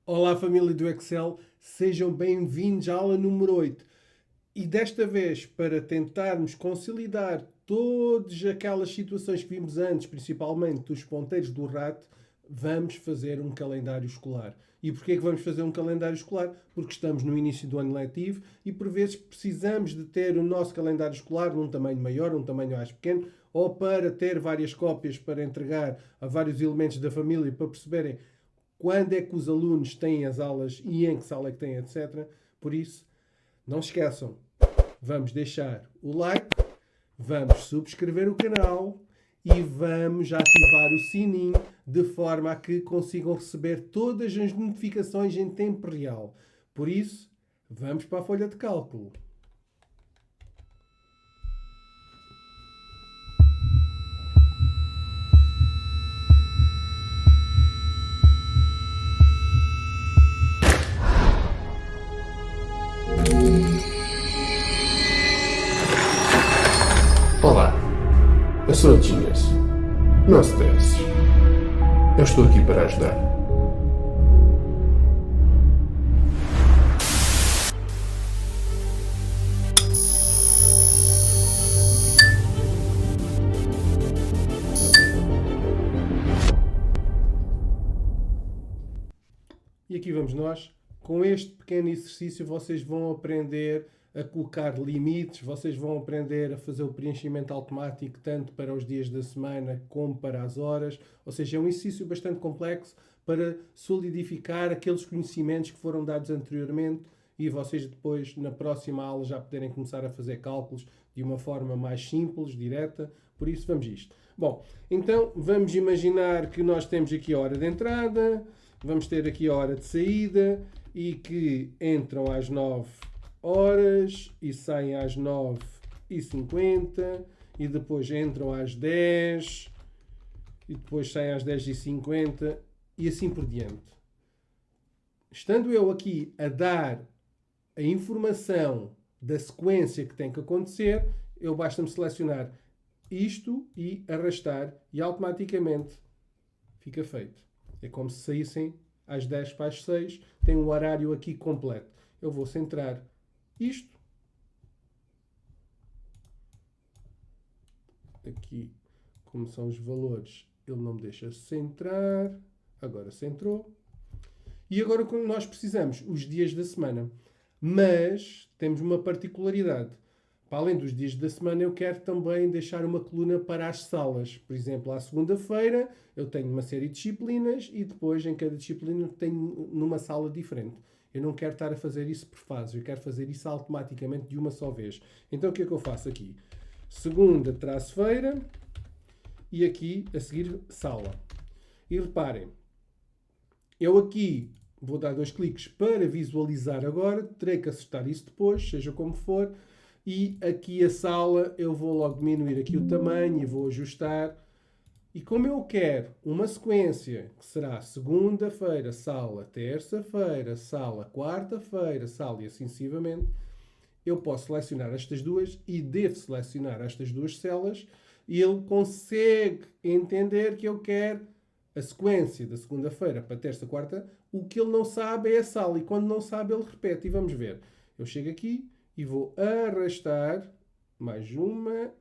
Olá, família do Excel, sejam bem-vindos à aula número 8. E desta vez, para tentarmos consolidar todas aquelas situações que vimos antes, principalmente dos ponteiros do rato, vamos fazer um calendário escolar. E porquê que vamos fazer um calendário escolar? Porque estamos no início do ano letivo e por vezes precisamos de ter o nosso calendário escolar num tamanho maior, num tamanho mais pequeno, ou para ter várias cópias para entregar a vários elementos da família para perceberem quando é que os alunos têm as aulas e em que sala é que têm, etc. Por isso, não esqueçam, vamos deixar o like, vamos subscrever o canal e vamos ativar o sininho de forma a que consigam receber todas as notificações em tempo real. Por isso, vamos para a folha de cálculo. Olá, eu sou o Genius. Não stresses. Eu estou aqui para ajudar. E aqui vamos nós. Com este pequeno exercício vocês vão aprender a colocar limites, vocês vão aprender a fazer o preenchimento automático tanto para os dias da semana como para as horas. Ou seja, é um exercício bastante complexo para solidificar aqueles conhecimentos que foram dados anteriormente e vocês depois, na próxima aula, já poderem começar a fazer cálculos de uma forma mais simples, direta. Por isso, vamos a isto. Bom, então vamos imaginar que nós temos aqui a hora de entrada, vamos ter aqui a hora de saída e que entram às 9 horas e saem às 9h50 e depois entram às 10 e depois saem às 10h50 e assim por diante. Estando eu aqui a dar a informação da sequência que tem que acontecer, eu basta-me selecionar isto e arrastar e automaticamente fica feito. É como se saíssem às 10 para as 6, tem um horário aqui completo. Eu vou centrar isto. Aqui, como são os valores, ele não me deixa centrar. Agora centrou. E agora quando nós precisamos, os dias da semana. Mas temos uma particularidade. Para além dos dias da semana, eu quero também deixar uma coluna para as salas. Por exemplo, à segunda-feira eu tenho uma série de disciplinas e depois em cada disciplina tenho numa sala diferente. Eu não quero estar a fazer isso por fases, eu quero fazer isso automaticamente de uma só vez. Então o que é que eu faço aqui? Segunda, feira e aqui a seguir sala. E reparem, eu aqui vou dar 2 cliques para visualizar agora, terei que acertar isso depois, seja como for. E aqui a sala eu vou logo diminuir aqui o tamanho e vou ajustar. E como eu quero uma sequência que será segunda-feira, sala, terça-feira, sala, quarta-feira, sala e assim sucessivamente, eu posso selecionar estas duas e devo selecionar estas duas celas e ele consegue entender que eu quero a sequência da segunda-feira para terça, quarta. O que ele não sabe é a sala e quando não sabe ele repete. E vamos ver. Eu chego aqui e vou arrastar mais uma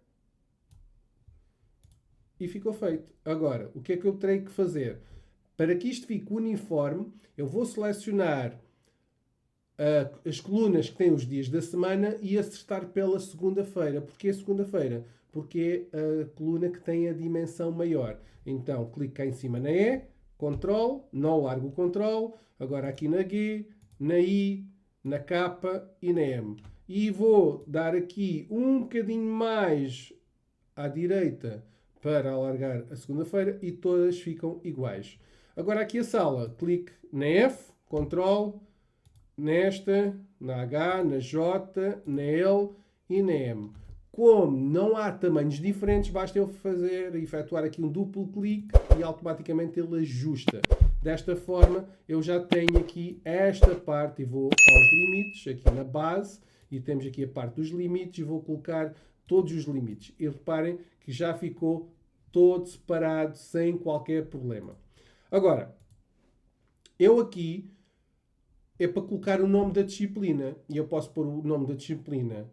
e ficou feito. Agora, o que é que eu terei que fazer? Para que isto fique uniforme, eu vou selecionar as colunas que têm os dias da semana e acertar pela segunda-feira. Porquê a segunda-feira? Porque é a coluna que tem a dimensão maior. Então, clico cá em cima na E, Ctrl, não largo o Ctrl, agora aqui na G, na I, na K e na M. E vou dar aqui um bocadinho mais à direita para alargar a segunda-feira e todas ficam iguais. Agora aqui a sala, clique na F, Ctrl, nesta, na H, na J, na L e na M. Como não há tamanhos diferentes, basta eu efetuar aqui um duplo clique e automaticamente ele ajusta. Desta forma, eu já tenho aqui esta parte e vou aos limites, aqui na base, e temos aqui a parte dos limites e vou colocar todos os limites. E reparem que já ficou todo separado, sem qualquer problema. Agora, eu aqui é para colocar o nome da disciplina. E eu posso pôr o nome da disciplina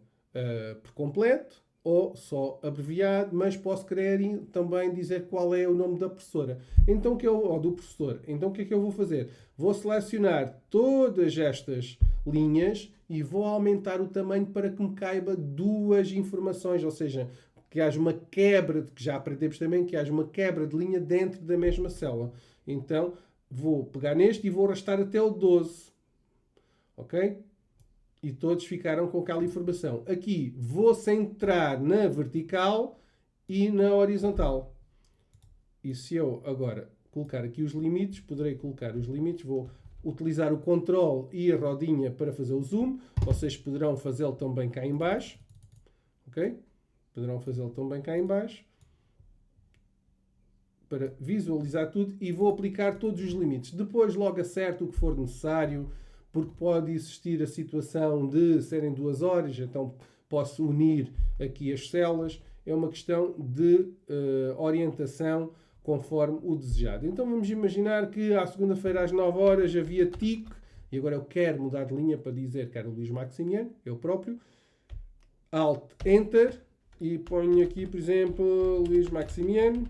por completo ou só abreviado, mas posso querer também dizer qual é o nome da professora. Então, ou do professor. Então, o que é que eu vou fazer? Vou selecionar todas estas linhas e vou aumentar o tamanho para que me caiba duas informações, ou seja, que haja uma quebra, que já aprendemos também, que haja uma quebra de linha dentro da mesma célula. Então, vou pegar neste e vou arrastar até o 12. Ok? E todos ficaram com aquela informação. Aqui vou centrar na vertical e na horizontal. E se eu agora colocar aqui os limites, poderei colocar os limites, vou utilizar o control e a rodinha para fazer o zoom. Vocês poderão fazê-lo também cá em baixo. Ok? Poderão fazê-lo também cá em baixo. Para visualizar tudo e vou aplicar todos os limites. Depois logo acerto o que for necessário, porque pode existir a situação de serem 2 horas, então posso unir aqui as células. É uma questão de orientação conforme o desejado. Então vamos imaginar que à segunda-feira às 9 horas havia TIC, e agora eu quero mudar de linha para dizer que era o Luís Maximiano, eu próprio. Alt, Enter, e ponho aqui, por exemplo, Luís Maximiano.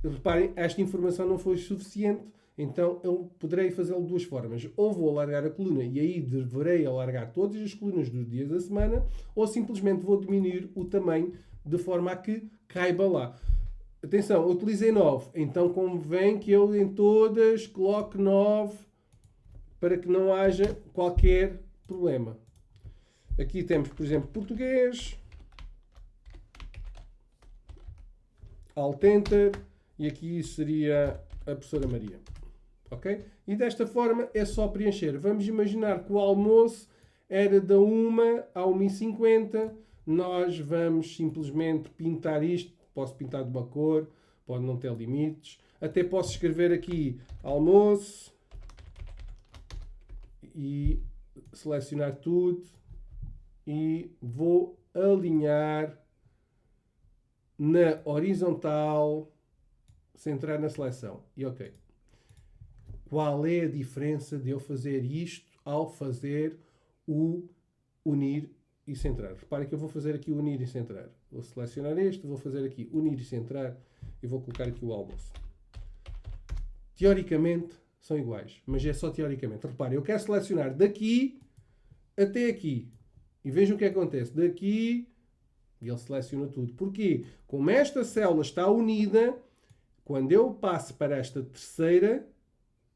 Reparem, esta informação não foi suficiente, então eu poderei fazê-lo de 2 formas. Ou vou alargar a coluna e aí deverei alargar todas as colunas dos dias da semana, ou simplesmente vou diminuir o tamanho de forma a que caiba lá. Atenção, utilizei 9, então convém que eu em todas coloque 9 para que não haja qualquer problema. Aqui temos, por exemplo, português, Alt Enter, e aqui seria a professora Maria. Ok? E desta forma é só preencher. Vamos imaginar que o almoço era da 1 à 1h50. Nós vamos simplesmente pintar isto. Posso pintar de uma cor, pode não ter limites. Até posso escrever aqui almoço e selecionar tudo. E vou alinhar na horizontal, centrar na seleção. E ok. Qual é a diferença de eu fazer isto ao fazer o unir e centrar? Reparem que eu vou fazer aqui o unir e centrar. Vou selecionar este, vou fazer aqui unir e centrar e vou colocar aqui o almoço. Teoricamente são iguais, mas é só teoricamente. Reparem, eu quero selecionar daqui até aqui. E vejam o que acontece. Daqui, e ele seleciona tudo. Porquê? Como esta célula está unida, quando eu passo para esta terceira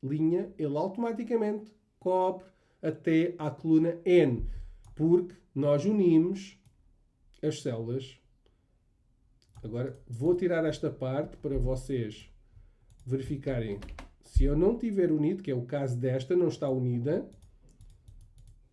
linha, ele automaticamente cobre até à coluna N. Porque nós unimos as células. Agora, vou tirar esta parte para vocês verificarem. Se eu não tiver unido, que é o caso desta, não está unida.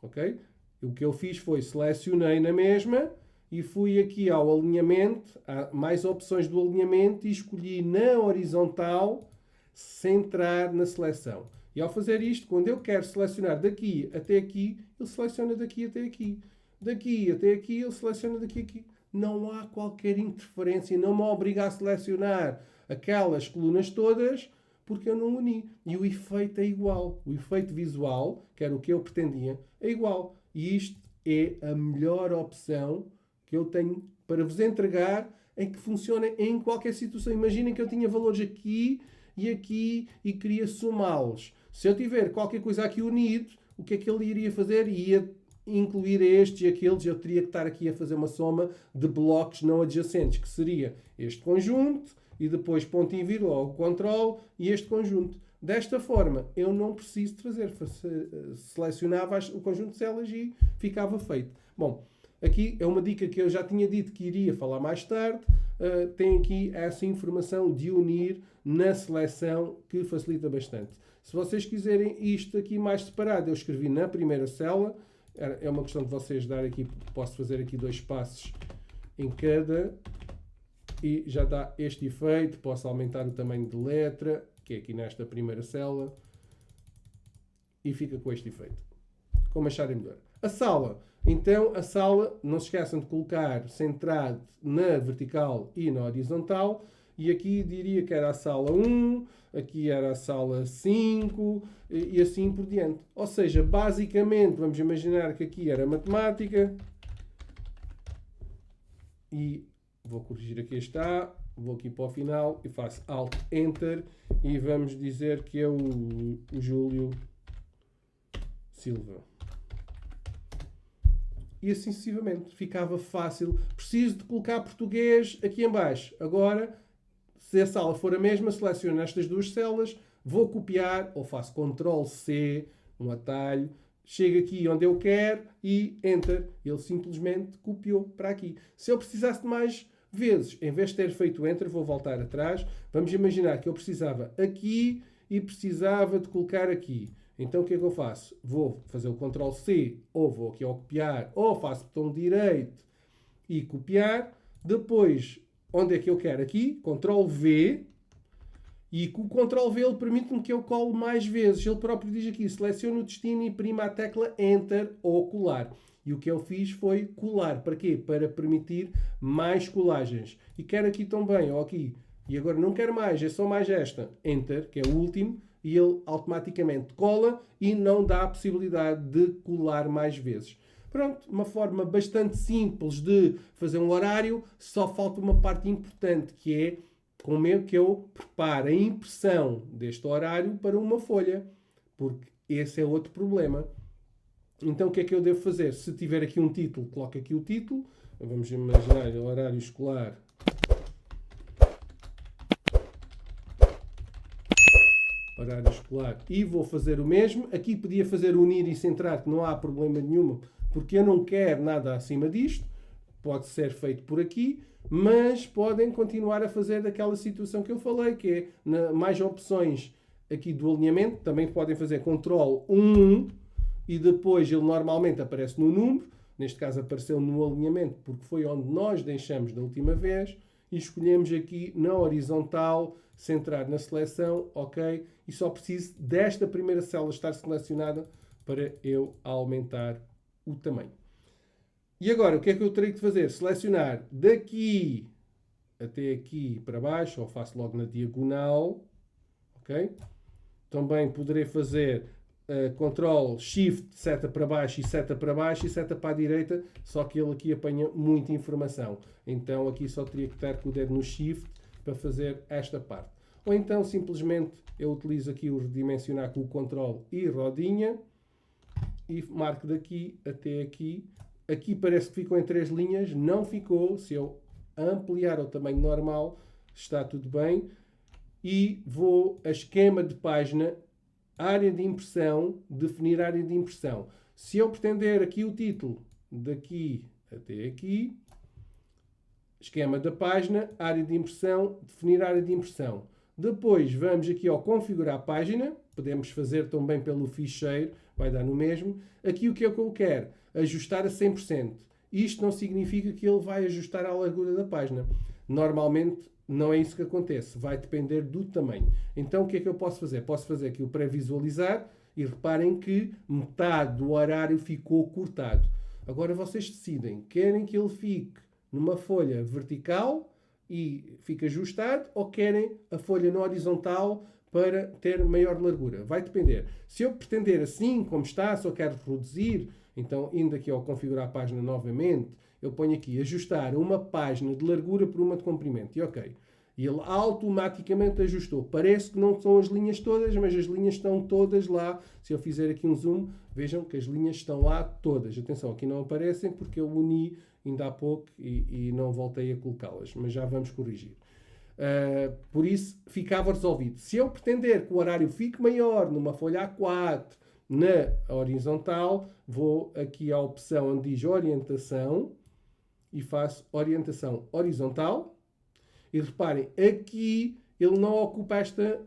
Ok? O que eu fiz foi selecionei na mesma e fui aqui ao alinhamento, há mais opções do alinhamento e escolhi na horizontal centrar na seleção. E ao fazer isto, quando eu quero selecionar daqui até aqui, ele seleciona daqui até aqui. Daqui até aqui, ele seleciona daqui a aqui. Não há qualquer interferência, não me obriga a selecionar aquelas colunas todas, porque eu não uni. E o efeito é igual. O efeito visual, que era o que eu pretendia, é igual. E isto é a melhor opção que eu tenho para vos entregar em que funciona em qualquer situação. Imaginem que eu tinha valores aqui e queria somá-los. Se eu tiver qualquer coisa aqui unido, o que é que ele iria fazer? Ia incluir estes e aqueles. Eu teria que estar aqui a fazer uma soma de blocos não adjacentes, que seria este conjunto e depois ponto e vírgula ou control e este conjunto. Desta forma, eu não preciso de fazer. Selecionava o conjunto de células e ficava feito. Bom, aqui é uma dica que eu já tinha dito que iria falar mais tarde. Tem aqui essa informação de unir na seleção que facilita bastante. Se vocês quiserem isto aqui mais separado, eu escrevi na primeira célula. É uma questão de vocês dar aqui, posso fazer aqui 2 passos em cada e já dá este efeito. Posso aumentar o tamanho de letra, que é aqui nesta primeira célula, e fica com este efeito. Como acharem melhor. A sala. Então, a sala, não se esqueçam de colocar centrado na vertical e na horizontal. e aqui diria que era a sala 1, aqui era a sala 5 e assim por diante. Ou seja, basicamente, vamos imaginar que aqui era matemática e vou corrigir aqui está, vou aqui para o final e faço Alt Enter e vamos dizer que é o Júlio Silva. E assim sucessivamente. Ficava fácil. Preciso de colocar português aqui em baixo. Agora, se a sala for a mesma, seleciono estas duas células, vou copiar ou faço Ctrl C, um atalho, chego aqui onde eu quero e Enter. Ele simplesmente copiou para aqui. Se eu precisasse de mais vezes, em vez de ter feito Enter, vou voltar atrás. Vamos imaginar que eu precisava aqui e precisava de colocar aqui. Então o que é que eu faço? Vou fazer o Ctrl C, ou vou aqui ao copiar, ou faço botão direito e copiar. Depois, onde é que eu quero? Aqui, Ctrl V. E com o Ctrl V ele permite-me que eu cole mais vezes. Ele próprio diz aqui, selecione o destino e prima a tecla Enter ou colar. E o que eu fiz foi colar. Para quê? Para permitir mais colagens. E quero aqui também, ou aqui. E agora não quero mais, é só mais esta. Enter, que é o último. E ele automaticamente cola e não dá a possibilidade de colar mais vezes. Pronto, uma forma bastante simples de fazer um horário, só falta uma parte importante, que é como é que eu preparo a impressão deste horário para uma folha, porque esse é outro problema. Então o que é que eu devo fazer? Se tiver aqui um título, coloco aqui o título, vamos imaginar o horário escolar. Horário escolar e vou fazer o mesmo. Aqui podia fazer unir e centrar, que não há problema nenhum, porque eu não quero nada acima disto. Pode ser feito por aqui, mas podem continuar a fazer daquela situação que eu falei, que é mais opções aqui do alinhamento. Também podem fazer Ctrl 1 e depois ele normalmente aparece no número. Neste caso apareceu no alinhamento, porque foi onde nós deixamos da última vez. E escolhemos aqui na horizontal, centrar na seleção, ok? E só preciso desta primeira célula estar selecionada para eu aumentar o tamanho. E agora, o que é que eu terei de fazer? Selecionar daqui até aqui para baixo, ou faço logo na diagonal, ok? Também poderei fazer Ctrl, Shift, seta para baixo e seta para baixo e seta para a direita, só que ele aqui apanha muita informação. Então aqui só teria que estar com o dedo no Shift para fazer esta parte. Ou então simplesmente eu utilizo aqui o redimensionar com o Ctrl e rodinha e marco daqui até aqui. Aqui parece que ficou em 3 linhas, não ficou. Se eu ampliar ao tamanho normal, está tudo bem. E vou a esquema de página, área de impressão, definir área de impressão. Se eu pretender aqui o título, daqui até aqui, esquema da página, área de impressão, definir área de impressão. Depois vamos aqui ao configurar a página, podemos fazer também pelo ficheiro, vai dar no mesmo. Aqui o que é que eu quero? Ajustar a 100%. Isto não significa que ele vai ajustar a largura da página. Normalmente não é isso que acontece, vai depender do tamanho. Então o que é que eu posso fazer? Posso fazer aqui o pré-visualizar e reparem que metade do horário ficou cortado. Agora vocês decidem, querem que ele fique numa folha vertical e fique ajustado ou querem a folha na horizontal para ter maior largura? Vai depender. Se eu pretender assim como está, só quero reduzir, então indo aqui ao configurar a página novamente, eu ponho aqui ajustar uma página de largura por uma de comprimento. E ok. E ele automaticamente ajustou. Parece que não são as linhas todas, mas as linhas estão todas lá. Se eu fizer aqui um zoom, vejam que as linhas estão lá todas. Atenção, aqui não aparecem porque eu uni ainda há pouco e não voltei a colocá-las. Mas já vamos corrigir. Por isso, ficava resolvido. Se eu pretender que o horário fique maior numa folha A4, na horizontal, vou aqui à opção onde diz orientação e faço orientação horizontal. E reparem, aqui ele não ocupa esta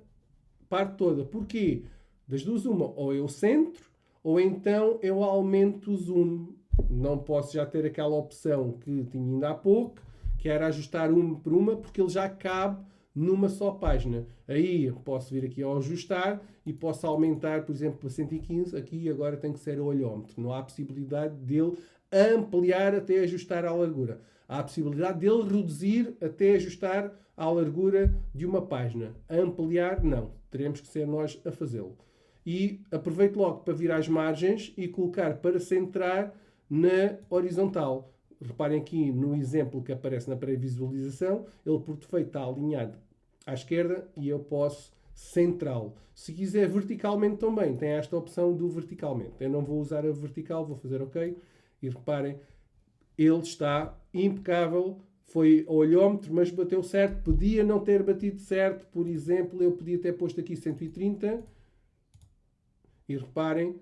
parte toda. Porquê? Das duas uma, ou eu centro, ou então eu aumento o zoom. Não posso já ter aquela opção que tinha ainda há pouco, que era ajustar uma por uma, porque ele já cabe numa só página. Aí posso vir aqui ao ajustar e posso aumentar, por exemplo, para 115. Aqui agora tem que ser o olhómetro. Não há possibilidade dele ampliar até ajustar a largura. Há a possibilidade dele reduzir até ajustar à largura de uma página. Ampliar, não. Teremos que ser nós a fazê-lo. E aproveito logo para vir às margens e colocar para centrar na horizontal. Reparem aqui no exemplo que aparece na pré-visualização, ele por defeito está alinhado à esquerda e eu posso centrá-lo. Se quiser verticalmente também, tem esta opção do verticalmente. Eu não vou usar a vertical, vou fazer OK. E reparem, ele está impecável. Foi ao olhómetro, mas bateu certo. Podia não ter batido certo. Por exemplo, eu podia ter posto aqui 130. E reparem,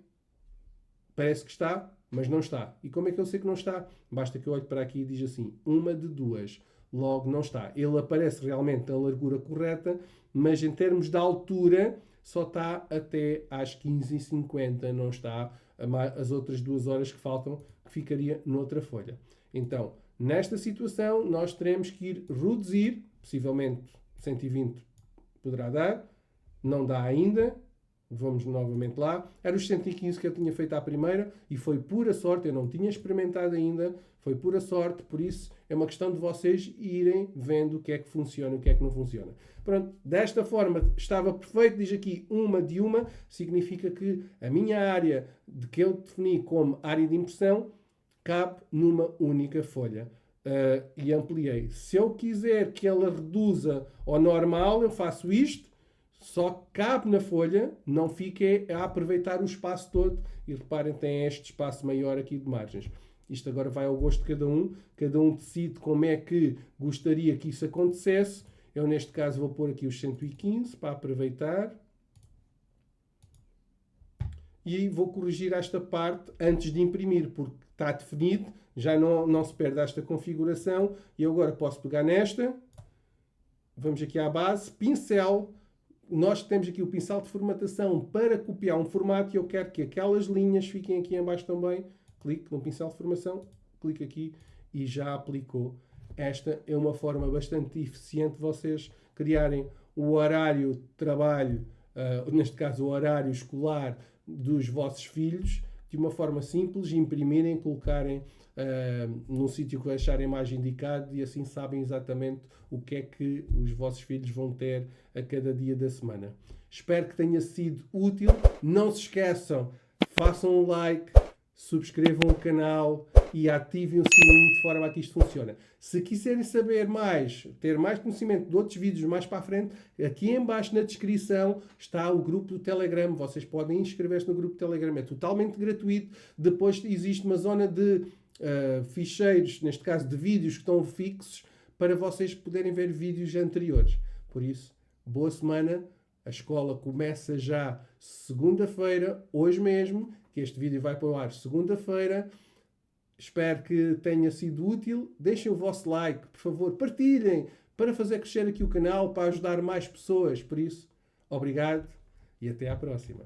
parece que está, mas não está. E como é que eu sei que não está? Basta que eu olhe para aqui e diz assim, uma de duas. Logo não está. Ele aparece realmente na largura correta, mas em termos de altura só está até às 15h50. Não está as outras 2 horas que faltam, que ficaria noutra folha. Então, nesta situação, nós teremos que ir reduzir, possivelmente 120 poderá dar, não dá ainda. Vamos novamente lá. Era os 115 que eu tinha feito à primeira e foi pura sorte. Eu não tinha experimentado ainda. Foi pura sorte. Por isso é uma questão de vocês irem vendo o que é que funciona e o que é que não funciona. Pronto. Desta forma estava perfeito. Diz aqui uma de uma. Significa que a minha área de que eu defini como área de impressão cabe numa única folha. E ampliei. Se eu quiser que ela reduza ao normal, eu faço isto. Só cabe na folha, não fique a aproveitar o espaço todo. E reparem, tem este espaço maior aqui de margens. Isto agora vai ao gosto de cada um decide como é que gostaria que isso acontecesse. Eu neste caso vou pôr aqui os 115 para aproveitar. E vou corrigir esta parte antes de imprimir, porque está definido, já não se perde esta configuração. E eu agora posso pegar nesta, vamos aqui à base, pincel. Nós temos aqui o pincel de formatação para copiar um formato e eu quero que aquelas linhas fiquem aqui em baixo também. Clique no pincel de formação, clique aqui e já aplicou. Esta é uma forma bastante eficiente de vocês criarem o horário de trabalho, neste caso o horário escolar dos vossos filhos, de uma forma simples, imprimirem, colocarem num sítio que acharem mais indicado e assim sabem exatamente o que é que os vossos filhos vão ter a cada dia da semana. Espero que tenha sido útil. Não se esqueçam, façam um like, subscrevam o canal e ativem o sininho de forma a que isto funcione. Se quiserem saber mais, ter mais conhecimento de outros vídeos mais para a frente, aqui em baixo na descrição está o grupo do Telegram. Vocês podem inscrever-se no grupo do Telegram. É totalmente gratuito. Depois existe uma zona de ficheiros, neste caso de vídeos que estão fixos, para vocês poderem ver vídeos anteriores. Por isso, boa semana. A escola começa já segunda-feira, hoje mesmo, que este vídeo vai para o ar segunda-feira. Espero que tenha sido útil. Deixem o vosso like, por favor, partilhem para fazer crescer aqui o canal, para ajudar mais pessoas. Por isso, obrigado e até à próxima.